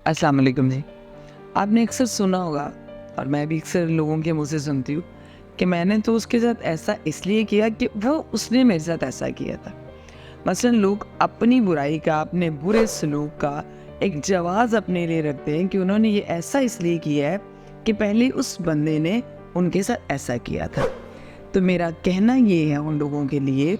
अस्सलाम वालेकुम जी। आपने अक्सर सुना होगा और मैं भी अक्सर लोगों के मुँह से सुनती हूँ कि मैंने तो उसके साथ ऐसा इसलिए किया कि वो उसने मेरे साथ ऐसा किया था। मसलन लोग अपनी बुराई का, अपने बुरे सलूक का एक जवाज़ अपने लिए रखते हैं कि उन्होंने ये ऐसा इसलिए किया है कि पहले उस बंदे ने उनके साथ ऐसा किया था। तो मेरा कहना ये है उन लोगों के लिए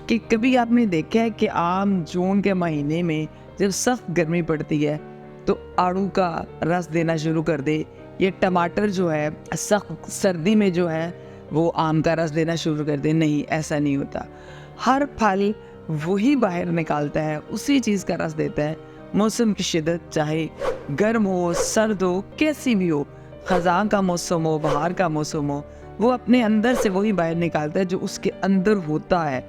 कि कभी आपने देखा है कि आम जून के महीने में जब सख्त गर्मी पड़ती है तो आड़ू का रस देना शुरू कर दे, ये टमाटर जो है सख्त सर्दी में जो है वो आम का रस देना शुरू कर दे। नहीं, ऐसा नहीं होता। हर फल वही बाहर निकालता है, उसी चीज़ का रस देता है। मौसम की शिद्दत चाहे गर्म हो, सर्द हो, कैसी भी हो, ख़ज़ां का मौसम हो, बहार का मौसम हो, वो अपने अंदर से वही बाहर निकालता है जो उसके अंदर होता है।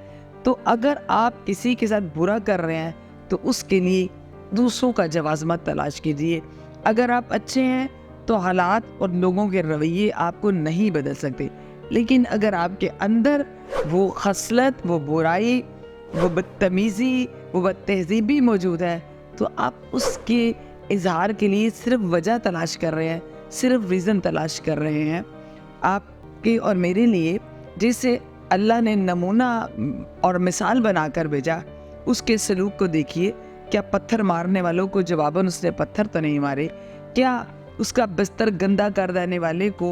तो अगर आप किसी के साथ बुरा कर रहे हैं तो उसके लिए दूसरों का जवाज़ मत तलाश कीजिए। अगर आप अच्छे हैं तो हालात और लोगों के रवैये आपको नहीं बदल सकते, लेकिन अगर आपके अंदर वो खसलत, वो बुराई, वो बदतमीज़ी, वो बदतहज़ीबी मौजूद है तो आप उसके इज़हार के लिए सिर्फ वजह तलाश कर रहे हैं, सिर्फ रीज़न तलाश कर रहे हैं। आपके और मेरे लिए जिसे अल्लाह ने नमूना और मिसाल बनाकर भेजा, उसके सलूक को देखिए। क्या पत्थर मारने वालों को जवाबन उसने पत्थर तो नहीं मारे? क्या उसका बिस्तर गंदा कर देने वाले को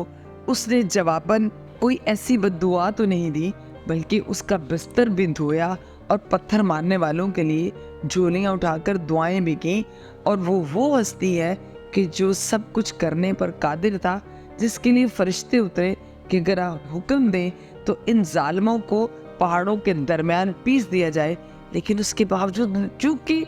उसने जवाबन कोई ऐसी बद्दुआ तो नहीं दी, बल्कि उसका बिस्तर भी धोया और पत्थर मारने वालों के लिए झोलियाँ उठाकर दुआएं भी की। और वो हस्ती है कि जो सब कुछ करने पर कादिर था, जिसके लिए फरिश्ते उतरे कि अगर आप हुक्म दें तो इन जालिमों को पहाड़ों के दरमियान पीस दिया जाए। लेकिन उसके बावजूद चूँकि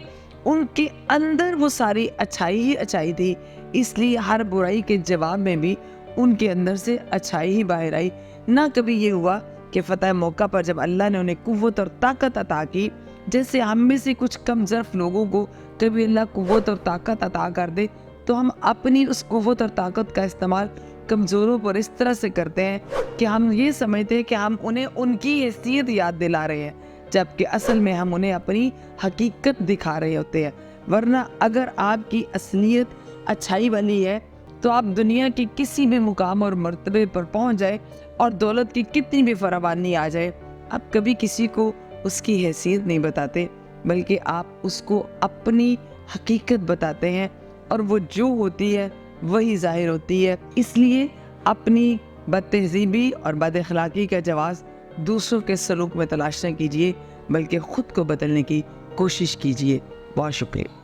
उनके अंदर वो सारी अच्छाई ही अच्छाई थी, इसलिए हर बुराई के जवाब में भी उनके अंदर से अच्छाई ही बाहर आई। ना कभी ये हुआ कि फ़तह मौका पर जब अल्लाह ने उन्हें कुव्वत और ताकत अता की, जैसे हम में से कुछ कम ज़र्फ लोगों को कभी अल्लाह कुव्वत और ताकत अता कर दे तो हम अपनी उस कुव्वत और ताकत का इस्तेमाल कमज़ोरों पर इस तरह से करते हैं कि हम ये समझते हैं कि हम उन्हें उनकी हैसियत याद दिला रहे हैं, जबकि असल में हम उन्हें अपनी हकीकत दिखा रहे होते हैं। वरना अगर आपकी असलियत अच्छाई वाली है तो आप दुनिया के किसी भी मुकाम और मर्तबे पर पहुंच जाए और दौलत की कितनी भी फरावानी आ जाए, आप कभी किसी को उसकी हैसियत नहीं बताते, बल्कि आप उसको अपनी हकीकत बताते हैं और वो जो होती है वही ज़ाहिर होती है। इसलिए अपनी बदतहज़ीबी और बदअखलाक़ी का जवाज़ दूसरों के सलूक में तलाश न कीजिए, बल्कि ख़ुद को बदलने की कोशिश कीजिए। बहुत शुक्रिया।